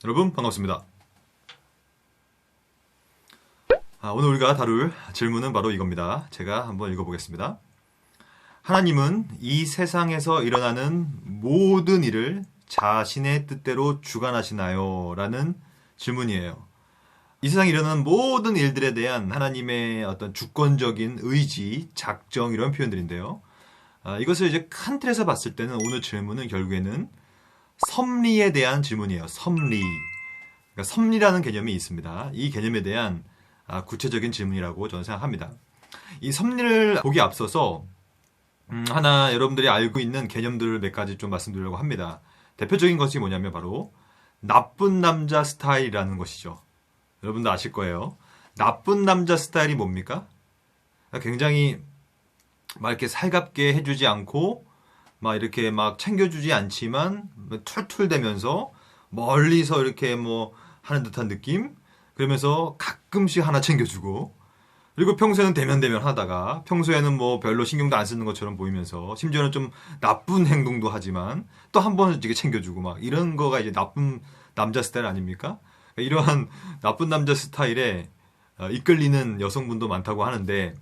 여러분 반갑습니다. 오늘 우리가 다룰 질문은 바로 이겁니다. 제가 한번 읽어보겠습니다. 하나님은 이 세상에서 일어나는 모든 일을 자신의 뜻대로 주관하시나요? 라는 질문이에요. 이 세상에 일어나는 모든 일들에 대한 하나님의 어떤 주권적인 의지, 작정 이런 표현들인데요. 이것을 이제 큰 틀에서 봤을 때는 오늘 질문은 결국에는 섭리에 대한 질문이에요. 섭리. 그러니까 섭리라는 개념이 있습니다. 이 개념에 대한 구체적인 질문이라고 저는 생각합니다. 이 섭리를 보기 앞서서 하나 여러분들이 알고 있는 개념들을 몇 가지 좀 말씀드리려고 합니다. 대표적인 것이 뭐냐면 바로 나쁜 남자 스타일이라는 것이죠. 여러분도 아실 거예요. 나쁜 남자 스타일이 뭡니까? 굉장히 막 이렇게 살갑게 해주지 않고 막 이렇게 막 챙겨주지 않지만 툴툴대면서 멀리서 이렇게 뭐 하는 듯한 느낌? 그러면서 가끔씩 하나 챙겨주고 그리고 평소에는 대면대면 하다가 평소에는 뭐 별로 신경도 안 쓰는 것처럼 보이면서 심지어는 좀 나쁜 행동도 하지만 또 한 번은 이렇게 챙겨주고 막 이런 거가 이제 나쁜 남자 스타일 아닙니까? 이러한 나쁜 남자 스타일에 이끌리는 여성분도 많다고 하는데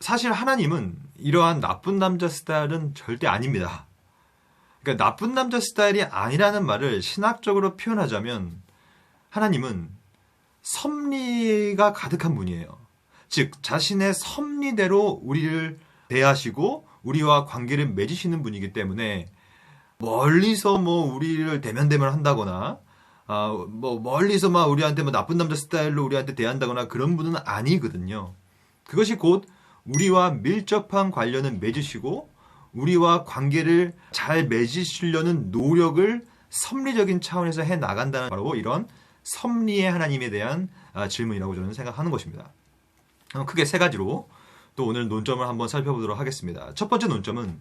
사실 하나님은 이러한 나쁜 남자 스타일은 절대 아닙니다. 그러니까 나쁜 남자 스타일이 아니라는 말을 신학적으로 표현하자면 하나님은 섭리가 가득한 분이에요. 즉 자신의 섭리대로 우리를 대하시고 우리와 관계를 맺으시는 분이기 때문에 멀리서 뭐 우리를 대면대면 한다거나 뭐 멀리서 막 우리한테 뭐 나쁜 남자 스타일로 우리한테 대한다거나 그런 분은 아니거든요. 그것이 곧 우리와 밀접한 관련을 맺으시고 우리와 관계를 잘 맺으시려는 노력을 섭리적인 차원에서 해 나간다는 바로 이런 섭리의 하나님에 대한 질문이라고 저는 생각하는 것입니다. 크게 세 가지로 또 오늘 논점을 한번 살펴보도록 하겠습니다. 첫 번째 논점은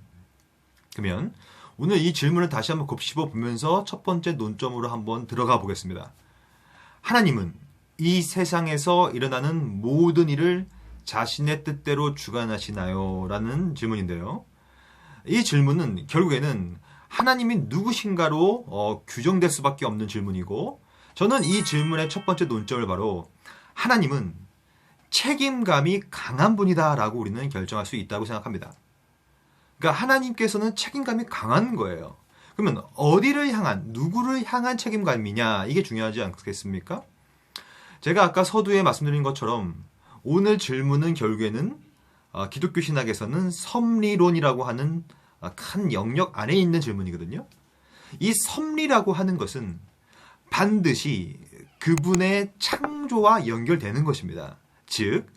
그러면 오늘 이 질문을 다시 한번 곱씹어 보면서 첫 번째 논점으로 한번 들어가 보겠습니다. 하나님은 이 세상에서 일어나는 모든 일을 자신의 뜻대로 주관하시나요? 라는 질문인데요. 이 질문은 결국에는 하나님이 누구신가로 규정될 수밖에 없는 질문이고 저는 이 질문의 첫 번째 논점을 바로 하나님은 책임감이 강한 분이다 라고 우리는 결정할 수 있다고 생각합니다. 그러니까 하나님께서는 책임감이 강한 거예요. 그러면 어디를 향한, 누구를 향한 책임감이냐 이게 중요하지 않겠습니까? 제가 아까 서두에 말씀드린 것처럼 오늘 질문은 결국에는 기독교 신학에서는 섭리론이라고 하는 큰 영역 안에 있는 질문이거든요. 이 섭리라고 하는 것은 반드시 그분의 창조와 연결되는 것입니다. 즉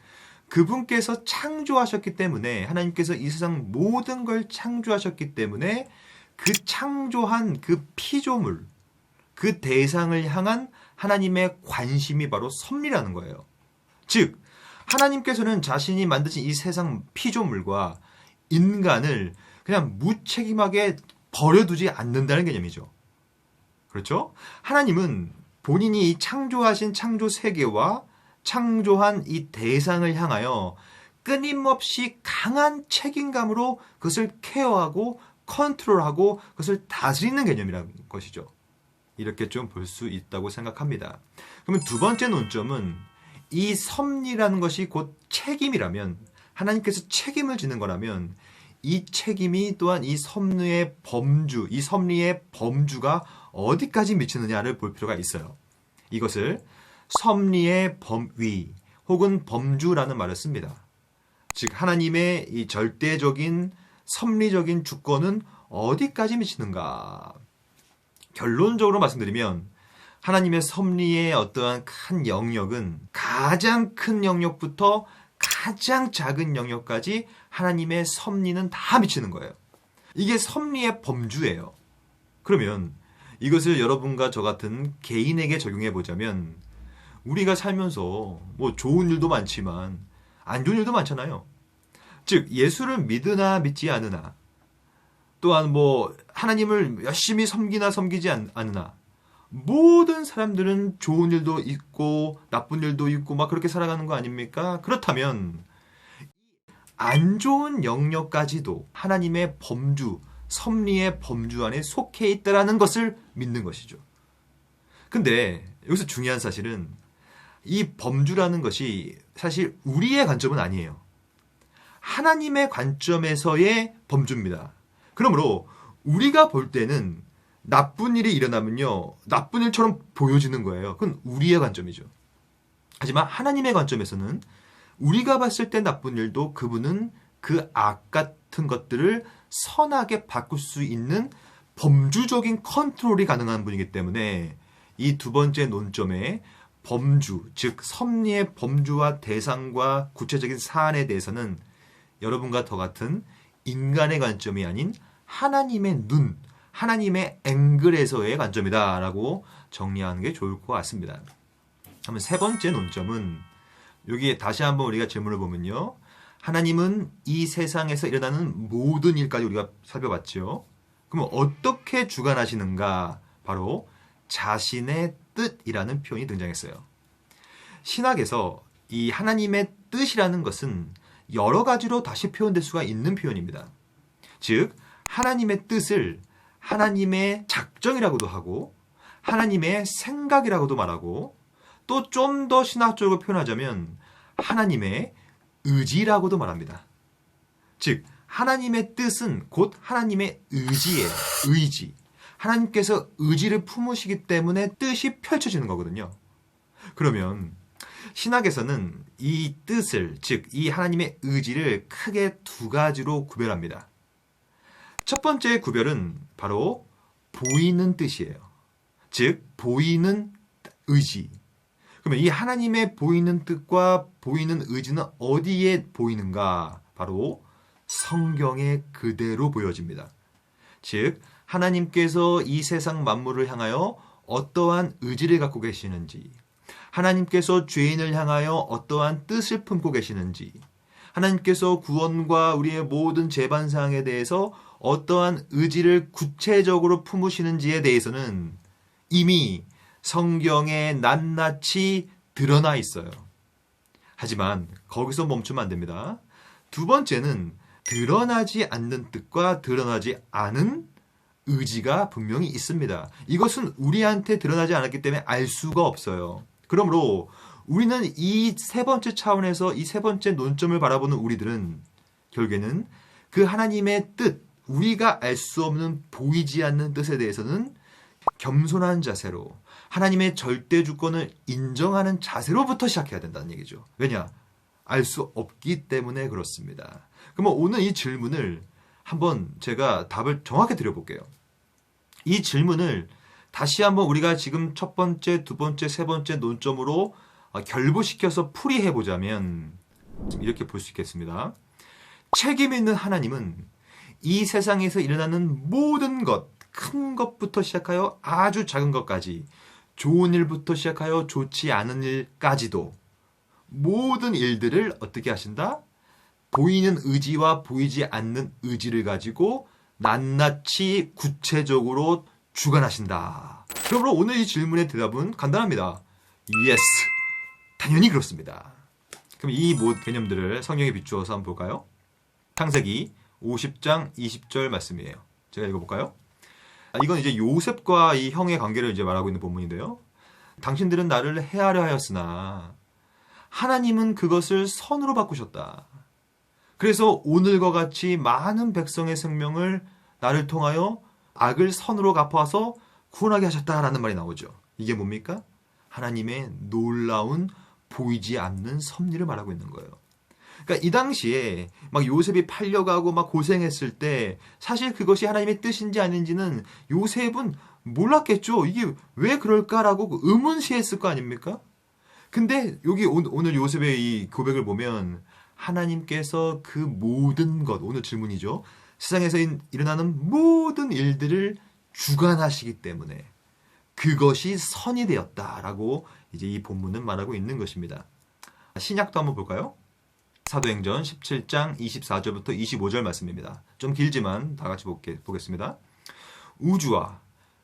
그분께서 창조하셨기 때문에 하나님께서 이 세상 모든 걸 창조하셨기 때문에 그 창조한 그 피조물, 그 대상을 향한 하나님의 관심이 바로 섭리라는 거예요. 즉 하나님께서는 자신이 만드신 이 세상 피조물과 인간을 그냥 무책임하게 버려두지 않는다는 개념이죠. 그렇죠? 하나님은 본인이 창조하신 창조 세계와 창조한 이 대상을 향하여 끊임없이 강한 책임감으로 그것을 케어하고 컨트롤하고 그것을 다스리는 개념이라는 것이죠. 이렇게 좀 볼 수 있다고 생각합니다. 그러면 두 번째 논점은 이 섭리라는 것이 곧 책임이라면 하나님께서 책임을 지는 거라면 이 책임이 또한 이 섭리의 범주, 이 섭리의 범주가 어디까지 미치느냐를 볼 필요가 있어요. 이것을 섭리의 범위 혹은 범주라는 말을 씁니다. 즉 하나님의 이 절대적인 섭리적인 주권은 어디까지 미치는가? 결론적으로 말씀드리면 하나님의 섭리의 어떠한 큰 영역은 가장 큰 영역부터 가장 작은 영역까지 하나님의 섭리는 다 미치는 거예요. 이게 섭리의 범주예요. 그러면 이것을 여러분과 저 같은 개인에게 적용해 보자면 우리가 살면서 뭐 좋은 일도 많지만 안 좋은 일도 많잖아요. 즉 예수를 믿으나 믿지 않으나 또한 뭐 하나님을 열심히 섬기나 섬기지 않으나 모든 사람들은 좋은 일도 있고 나쁜 일도 있고 막 그렇게 살아가는 거 아닙니까? 그렇다면 안 좋은 영역까지도 하나님의 범주, 섭리의 범주 안에 속해 있다라는 것을 믿는 것이죠. 근데 여기서 중요한 사실은 이 범주라는 것이 사실 우리의 관점은 아니에요. 하나님의 관점에서의 범주입니다. 그러므로 우리가 볼 때는 나쁜 일이 일어나면요, 나쁜 일처럼 보여지는 거예요. 그건 우리의 관점이죠. 하지만 하나님의 관점에서는 우리가 봤을 때 나쁜 일도 그분은 그 악 같은 것들을 선하게 바꿀 수 있는 범주적인 컨트롤이 가능한 분이기 때문에 이 두 번째 논점의 범주, 즉 섭리의 범주와 대상과 구체적인 사안에 대해서는 여러분과 저 같은 인간의 관점이 아닌 하나님의 눈, 하나님의 앵글에서의 관점이다라고 정리하는 게 좋을 것 같습니다. 그러면 세 번째 논점은 여기에 다시 한번 우리가 질문을 보면요. 하나님은 이 세상에서 일어나는 모든 일까지 우리가 살펴봤죠. 그럼 어떻게 주관하시는가? 바로 자신의 뜻이라는 표현이 등장했어요. 신학에서 이 하나님의 뜻이라는 것은 여러 가지로 다시 표현될 수가 있는 표현입니다. 즉, 하나님의 뜻을 하나님의 작정이라고도 하고 하나님의 생각이라고도 말하고 또 좀 더 신학적으로 표현하자면 하나님의 의지라고도 말합니다. 즉, 하나님의 뜻은 곧 하나님의 의지예요. 의지. 하나님께서 의지를 품으시기 때문에 뜻이 펼쳐지는 거거든요. 그러면 신학에서는 이 뜻을, 즉 이 하나님의 의지를 크게 두 가지로 구별합니다. 첫 번째 구별은 바로 보이는 뜻이에요. 즉 보이는 의지. 그러면 이 하나님의 보이는 뜻과 보이는 의지는 어디에 보이는가? 바로 성경에 그대로 보여집니다. 즉 하나님께서 이 세상 만물을 향하여 어떠한 의지를 갖고 계시는지, 하나님께서 죄인을 향하여 어떠한 뜻을 품고 계시는지, 하나님께서 구원과 우리의 모든 재반사항에 대해서 어떠한 의지를 구체적으로 품으시는지에 대해서는 이미 성경에 낱낱이 드러나 있어요. 하지만 거기서 멈추면 안 됩니다. 두 번째는 드러나지 않는 뜻과 드러나지 않은 의지가 분명히 있습니다. 이것은 우리한테 드러나지 않았기 때문에 알 수가 없어요. 그러므로 우리는 이 세 번째 차원에서 이 세 번째 논점을 바라보는 우리들은 결국에는 그 하나님의 뜻, 우리가 알 수 없는 보이지 않는 뜻에 대해서는 겸손한 자세로 하나님의 절대 주권을 인정하는 자세로부터 시작해야 된다는 얘기죠. 왜냐? 알 수 없기 때문에 그렇습니다. 그러면 오늘 이 질문을 한번 제가 답을 정확히 드려볼게요. 이 질문을 다시 한번 우리가 지금 첫 번째, 두 번째, 세 번째 논점으로 결부시켜서 풀이해보자면 이렇게 볼 수 있겠습니다. 책임 있는 하나님은 이 세상에서 일어나는 모든 것, 큰 것부터 시작하여 아주 작은 것까지, 좋은 일부터 시작하여 좋지 않은 일까지도 모든 일들을 어떻게 하신다? 보이는 의지와 보이지 않는 의지를 가지고 낱낱이 구체적으로 주관하신다. 그러므로 오늘 이 질문의 대답은 간단합니다. Yes. 당연히 그렇습니다. 그럼 이 모든 개념들을 성경에 비추어서 한번 볼까요? 창세기 50장 20절 말씀이에요. 제가 읽어볼까요? 이건 이제 요셉과 이 형의 관계를 이제 말하고 있는 본문인데요. 당신들은 나를 해하려 하였으나 하나님은 그것을 선으로 바꾸셨다. 그래서 오늘과 같이 많은 백성의 생명을 나를 통하여 악을 선으로 갚아서 구원하게 하셨다라는 말이 나오죠. 이게 뭡니까? 하나님의 놀라운 보이지 않는 섭리를 말하고 있는 거예요. 그러니까 이 당시에 막 요셉이 팔려가고 막 고생했을 때 사실 그것이 하나님의 뜻인지 아닌지는 요셉은 몰랐겠죠. 이게 왜 그럴까라고 의문시했을 거 아닙니까? 근데 여기 오늘 요셉의 이 고백을 보면 하나님께서 그 모든 것, 오늘 질문이죠. 세상에서 일어나는 모든 일들을 주관하시기 때문에 그것이 선이 되었다라고 이제 이 본문은 말하고 있는 것입니다. 신약도 한번 볼까요? 사도행전 17장 24절부터 25절 말씀입니다. 좀 길지만 다 같이 보겠습니다. 우주와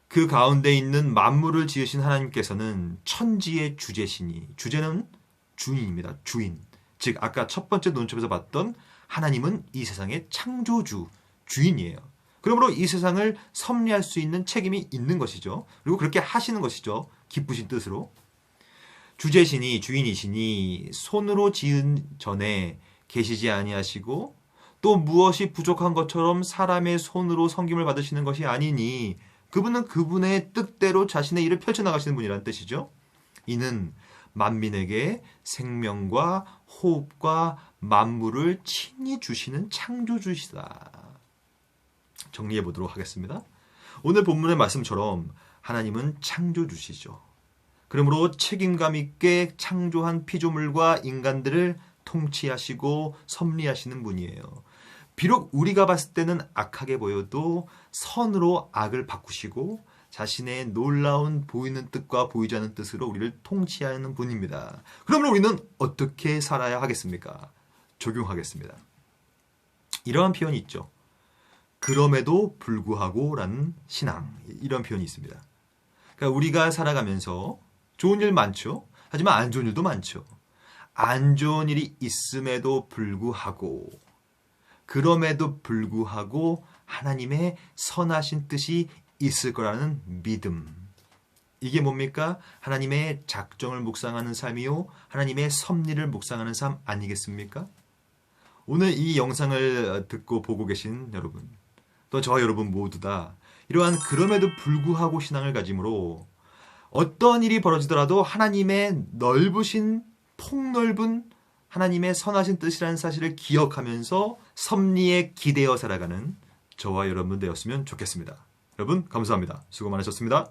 그 가운데 있는 만물을 지으신 하나님께서는 천지의 주제시니, 주제는 주인입니다. 주인. 즉 아까 첫 번째 논점에서 봤던 하나님은 이 세상의 창조주, 주인이에요. 그러므로 이 세상을 섭리할 수 있는 책임이 있는 것이죠. 그리고 그렇게 하시는 것이죠. 기쁘신 뜻으로. 주제시니 주인이시니 손으로 지은 전에 계시지 아니하시고 또 무엇이 부족한 것처럼 사람의 손으로 섬김을 받으시는 것이 아니니 그분은 그분의 뜻대로 자신의 일을 펼쳐나가시는 분이라는 뜻이죠. 이는 만민에게 생명과 호흡과 만물을 친히 주시는 창조주시다. 정리해 보도록 하겠습니다. 오늘 본문의 말씀처럼 하나님은 창조주시죠. 그러므로 책임감 있게 창조한 피조물과 인간들을 통치하시고 섭리하시는 분이에요. 비록 우리가 봤을 때는 악하게 보여도 선으로 악을 바꾸시고 자신의 놀라운 보이는 뜻과 보이지 않는 뜻으로 우리를 통치하는 분입니다. 그러므로 우리는 어떻게 살아야 하겠습니까? 적용하겠습니다. 이러한 표현이 있죠. 그럼에도 불구하고 라는 신앙, 이런 표현이 있습니다. 그러니까 우리가 살아가면서 좋은 일 많죠. 하지만 안 좋은 일도 많죠. 안 좋은 일이 있음에도 불구하고 그럼에도 불구하고 하나님의 선하신 뜻이 있을 거라는 믿음. 이게 뭡니까? 하나님의 작정을 묵상하는 삶이요. 하나님의 섭리를 묵상하는 삶 아니겠습니까? 오늘 이 영상을 듣고 보고 계신 여러분, 또 저와 여러분 모두 다 이러한 그럼에도 불구하고 신앙을 가짐으로 어떤 일이 벌어지더라도 하나님의 넓으신 폭넓은 하나님의 선하신 뜻이라는 사실을 기억하면서 섭리에 기대어 살아가는 저와 여러분 되었으면 좋겠습니다. 여러분 감사합니다. 수고 많으셨습니다.